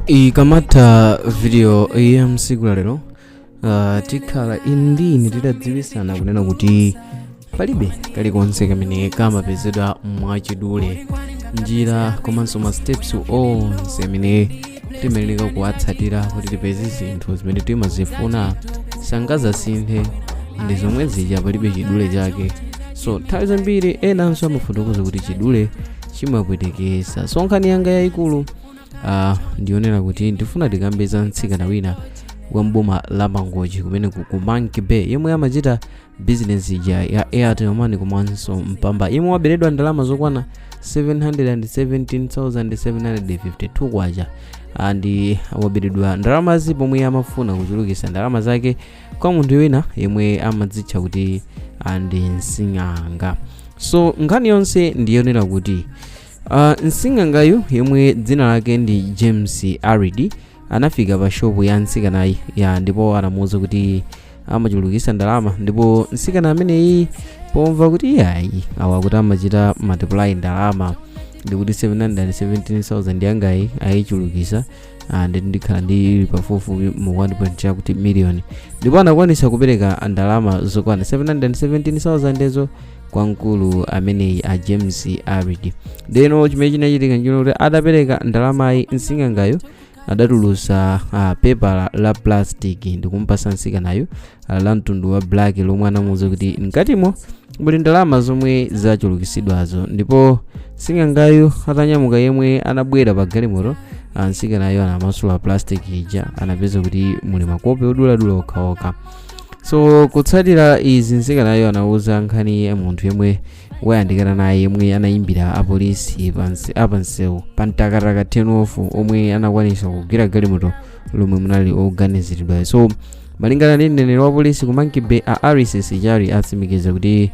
Ikamata video ya msiku la lero tikhala indini tidadziwisana kunena kuti palibe kalikonse kamene kamapezedwa mwachidule njira komanso ma steps onse amene timayenera kuwatsatira kuti tipeze zinthu zimene timazifuna sangazasinthe ndi zomwe zija palibe chidule chake. So nthawi zambiri enanso amafotokoza kuti chidule chimapwetekesa. So nkhani yanga yayikulu ndionera kuti ndifuna tikambeza Mtsikana wina wa mboma la Mangochi kumene ku Kulibe yemwe amachita business ija ya Airtel money komanso Mpamba yemwe waberedwa ndalama zokwana 717,752 kwacha andi waberedwa ndalamazi pomwe amafuna kuchulukisa ndalama zake kwa munthu wina yemwe amadzitcha kuti andi Nsing'anga. So nkhani yonse ndionera kuti Nsing'angayu yemwe dzina lake ndi James Aridi anafika pa shopu ya Mtsikanayi ndipo anamuwuza kuti amachulukisa ndalama, ndipo Mtsikana ameneyi pomva kuti yayi awa kuti amachita multiply ndalama ndikuti 717,000 yangayi ayichulukisa ndi ndikhala ndi pafupi mu 1.2 kuti million, ndipo anakwanisa kupereka ndalama zokwana 717,000 ezo kwa mkulu ameneyi a James Aridi. Deno chimene chinachitika nchoti adapereka ndalamayi Nsing'angayo adatulusa pepa la plastic ndikumpasa Mtsikanayo la mtundu wa black lomwe anamuwuza kuti mkatimo muli ndalama zomwe zachulukisidwazo, ndipo Nsing'angayo atanyamuka yemwe anabwera pa galimoto Mtsikanayo anamasula plastic ija anapeza kuti muli makope oduladula okhaokha. So kutsatira izi Mtsikanayo anawuza nkhani ya munthu yemwe wayandikana naye yemwe anayimbira apolisi apansewu pa mtakataka 10 off omwe anakwanisa kugwira galimoto lomwe munali oganiziridwa. So malingana ndi mneneri wa polisi ku Kulibe a RCS chali atsimikiza kuti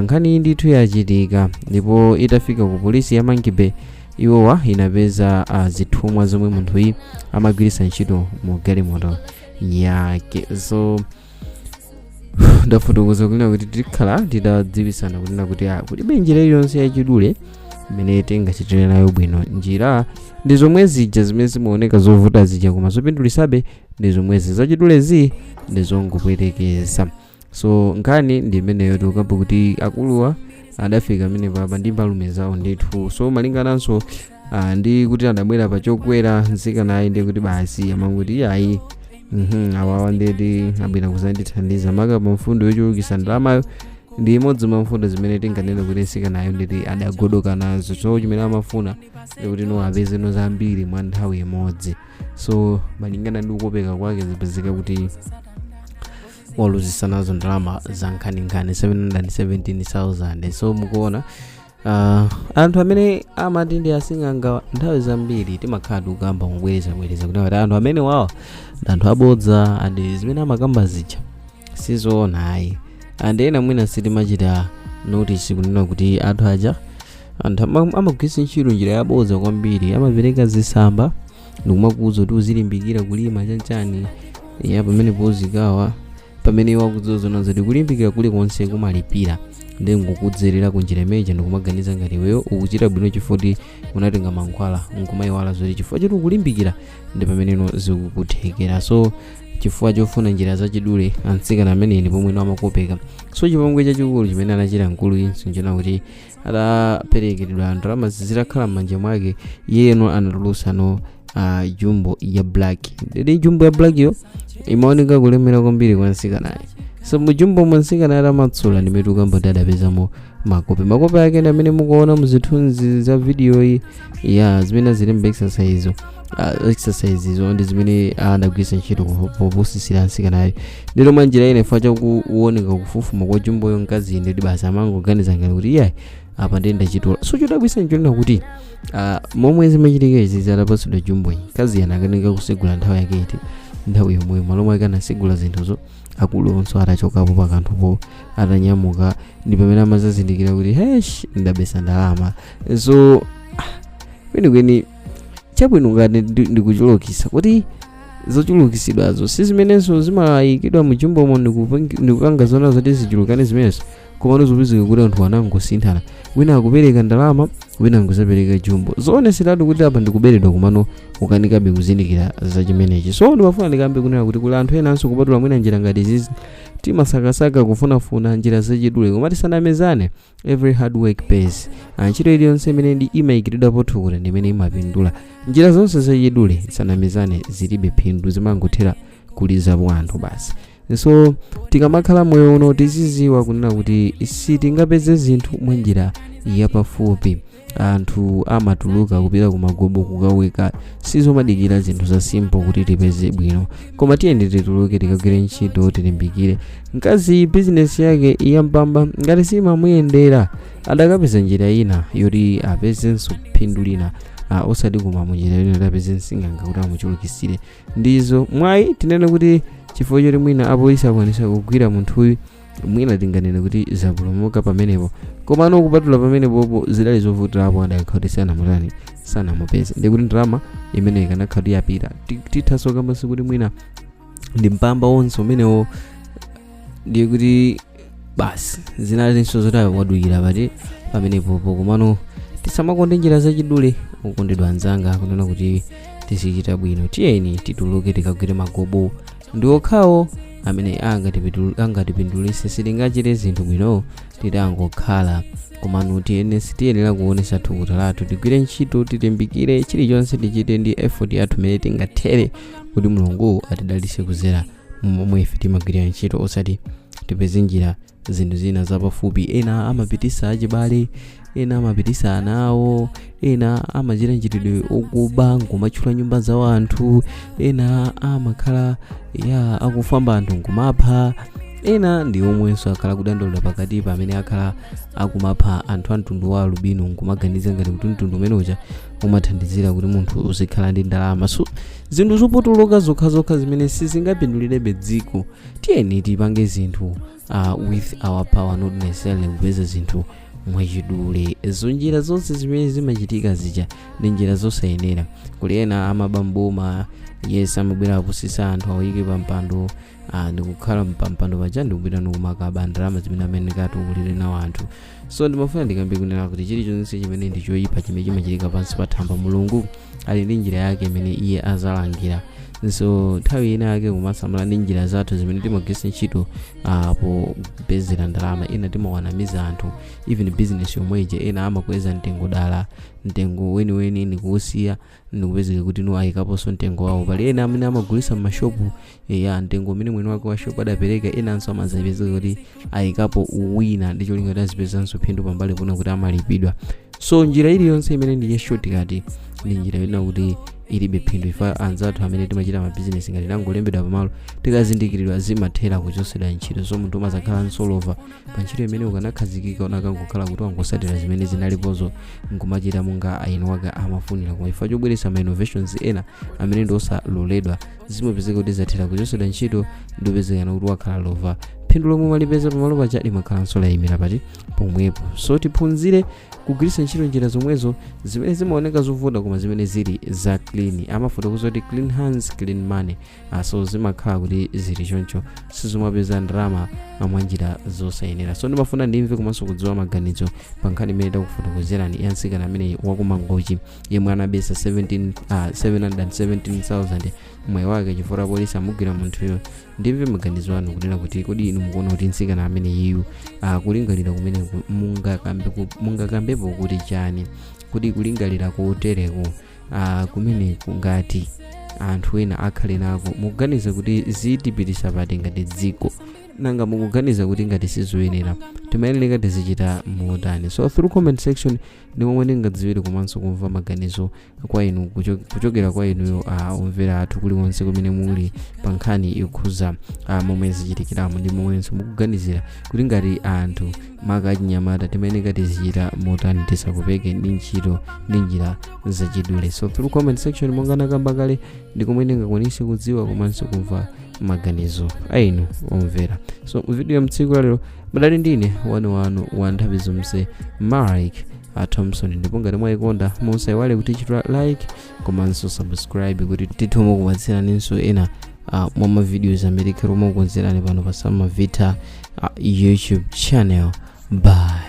nkhani ndithu yachitika, ndipo itafika ku polisi ya Kulibe iwowa inapeza zithumwa zomwe munthuyi amagwirisa ntchito mu galimoto yake. So ndafotokoza kunena kuti tikhala tidadziwisana kunena kuti kulibe njira iliyonse yachidule imene tingachitire nayo bwino. Njira ndi zomwe zija zimene zimaoneka zovuta zija koma zopindulisabe ndi zomwezi zachidulezi ndi zongopwetekesa. So nkhani ndi imeneyo tikamba kuti akuluwa adafika amene papa ndi mbalume zawo ndithu. So malingananso ndi kuti adabwera pa chokwera Mtsikanayi ndi kuti basi amanguti yayi awawa ndeti abwera kuzandithandiza maka pa mfundo yochulukisa ndalamayo ndi imodzi mwa mfundo zimene tinganena kuti Mtsikanayo ndeti adagodoka nazo. So chimene amafuna kuti no apeze no zambiri mwa nthawi imodzi. So malingana ndi kukopeka kwake zipezeka kuti waluzisa nazo ndalama za nkhaninkhani 717,000. So mukuona anthu amene amati ndi Asing'anga nthawi zambiri timakhala tikukamba mubwereza kuti anthu amene wawa anthu abodza andi zimene amakamba zija sizoona ayi. Andi ena mwina sitimachita notice kunena kuti anthu aja anthu amagwisa ntchito njira yabodza kwambiri, amapereka zisamba ndikumakuwuza kuti uzilimbikira kulima chanchani ya pamene pozikawa pamene wakuzozona zoti kulimbikira kulikonse kumalipira ndi ngukudzerera kunjira imeneja ndikumaganiza ngati iweyo ukuchita bwino chifukwa unatenga mankhwala nkumayiwala zoti chifukwa choti ukulimbikira ndi pameneno zikukuthekera. So chifukwa chofuna njira zachidule Mtsikana amene ndi pomwe amakopeka. So chipongwe chachikulu chimene anachita mkulu inso nchona kuti adaperekedwa ndalama zitakhala m'manja mwake yeno anatulusa jumbo ya black. Ndi jumbo ya black yo imaoneka kulemera kwambiri kwa Mtsikanayi. So mujumbo mwa Mtsikana atamatsula ndi metuka mboti adapezamo makope ake ndi amene mukuona muzithunzi za video iyi zimene zili mba exercise izo ndi zimene adagwisa ntchito popusisira Mtsikanayi. Ndilo mwa njira ine fa chakuoneka kufufuma kwa jumboyo mkazi ndi basi amangoganiza ngati kuti iyayi apa ndenda chitola. So chodabwisa nchonena kuti momwe zimachitika izi zadapatsidwa jumboyi mkazi anakanika kusegula nthawi yake iti nthawi yomwe malomwe ake anasegula zinthuzo akulu onso atachokapo pa kanthupo atanyamuka ndi pamene amazazindikira kuti hesh ndabesa ndalama. So kwenikweni chabwino ngati ndikuchulukisa kuti zochulukisidwazo si zimenenso zimayikidwa mu jumbomo ndikupanga zona zoti zichulukane zimenezo komano zopezeka kuti anthu anangosinthana, wina akupereka ndalama, wina angosapereka jumbo. Zoonetseratu kuti apa ndikuberedwa komano ukanikabe kuzindikira za chimenechi. So ndimafuna ndikambe kunena kuti kuli anthu enanso kupatula mwina njira ngati zizi timasakasaka kufunafuna njira zachidule koma tisanamezane. Every hard work pays. Ntchito iliyonse imene ndi imayikiridwa pothukuta ndi imene imapindula. Njira zonse zachidule tisanamezane zilibe phindu, zimangothera kulizapo anthu basi. So tikamakhala moyo uno tiziziwa kunena kuti sitingapeze zinthu mwa njira yapafupi. Anthu amatuluka kupita kumagobo kukaweka, sizomadikira zinthu za simple kuti tipeze bwino, koma tiyende tituluke tikagwire ntchito tilimbikire. Mkazi business yake ya Mpamba ngati simamuyendera adakapeza njira ina yoti apezenso phindu lina, osati kuma munjira ina apeze msinganga kuti amuchulukisire. Ndizo mwayi tinene kuti chifukwa choti mwina apolisi akwanisa kugwira munthuyu, mwina tinganene kuti zapulumuka pamenepo, koma kupatula pamenepopo zidali zovutirapo adakhatisana mutani sanamupeze. Ndikuti ndalama imene ikanakhala yapita tithaso kambasi kuti mwina ndi Mpamba onse umenewo, ndikuti basi zinalinso zoti wadukira pati pamenepopo. Komano tisamakonde njira zachidule, ukondedwa anzanga, kunena kuti tisichita bwino. Tiyeni tituluke tikagwire magobo, ndi okhawo amene angatipindulise. sitingachite zinthu bwino titangokhala, komano tiyenera kuonesa thukuta lathu, tigwire ntchito, tilimbikire, chilichonse tichite ndi effort yathu imene tingathere kuti Mulungu atidalitse kuzera momwe ife timagwirira ntchito, osati tipeze njira zinthu zina zapafupi. Ena amapitisa achibale, ena amapitisa ana awo, ena amachita nchitidwe okuba nkumatchula nyumba za anthu, ena amakhala akufamba anthu nkumapha, ena ndi omwenso akhala kudandaula pakati pamene akhala akumapha anthu a mtundu wa alubino nkumaganiza ngati kuti mtundu umeneja umathandizira kuti munthu uzikhala ndi ndalama. So zinthu zopotoloka zokhazokha zimene sizingapindulirebe dziko. Tiyeni tipange zinthu with our power, not necessarily kupeza zinthu mwachidule. Njira zonse zimene zimachitika zija ndi njira zosayenera. Kuli ena amabamboma, yes, amabwera apusisa anthu awike pampando, ndikukhala mpampando paja ndikupita ndikumakaba ndalama zimene amene katukulire nawo anthu. So ndimafuna ndikambe kunena kuti chilichonse chimene ndi choyipa chimene chimachitika pansi pa thamba, Mulungu ali ndi njira yake imene iye azalangira. So nthawi ina yake kumasamala ndi njira zathu zimene timagwiritsa ntchito popezera ndalama. Ena timawanamiza anthu, even business yomweje ena amakweza mtengo dala, mtengo weni ndikuusiya ndikupezeka kuti ayikaponso mtengo wawo. Pali ena amene amagulitsa m'mashopu ya mtengo umene mwini wake wa shopu adapereka, enanso amazapezeka kuti ayikapo Wina ndi cholinga kuti azipezanso phindu pambali pona kuti amalipidwa. So njira iliyonse imene ndi ya shortcut ndi njira ina kuti ilibe phindu. Ifa anzathu amene timachita ma business ngati tangolembedwa pamalo tikazindikiridwa zimathera kuchosedwa ntchito. So munthu umazakhala nsolova pa ntchito imene ukanakhazikika unakangokhala kuti wangosatira zimene zinalipozo nkumachita monga aino wake amafunira. Koma ifa chobweretsa ma innovations ena amene ndi osaloledwa zimapezeka kuti zathera kuchosedwa ntchito, ndipezekana kuti wakhala lova. Phindu lomwe malipeza pamalo paja limakhalanso layimira pati pomwepo. So tiphunzire kugwiritsa ntchito njira zomwezo zimene zimaoneka zovuta koma zimene zili za clean. Amafuta kuzoti clean hands clean money. So zimakhala kuti zili choncho, sizimapeza ndalama mwa njira zosayenera. So ndimafuna ndimve komanso kudziwa maganizo pa nkhani imene takufotokozerani ya mtsikana amene wakumangochi yemwe anabesa 717,000 mwayi wake chifukwa polisi amugwira munthuyo. Ndimve maganizo anu kunena kuti kodi inu mukuona kuti mtsikana amene iyu kulingalira kumene mungakambepo kuti chani, kuti kulingalira kotereko kumene kungati anthu ena akhale nako, mukuganiza kuti zitipitisa pati ngati dziko, nanga mukuganiza kuti ngati sizoyenera timayenera tizichita motani? So through comment section ndi momwe ndingadziwire komanso kumva maganizo kwa inu kuchokera kwa inu omvera athu kuliwonse kumene muli pa nkhani yokhuza momwe zichitikiramo, ndi momwenso mukuganizira kuti ngati anthu makachinyamata timayenera tizichita motani tisakopeke ndi ntchito ndi njira zachidule. So through comment section monga nakamba kale ndi komwe ndingakwanise kudziwa komanso kumva maganizo ainu omvera. So video ya mtsiku lero madali ndine wanu wa nthawi zonse Mike Thompson, ndipo ngati mwayikonda musaiwale kuti chitwa like komanso subscribe kuti tithomo kupatsiraninso ena mwa ma videos amene tikhale mukukonzerani pano pa Sama Vita YouTube channel. bye.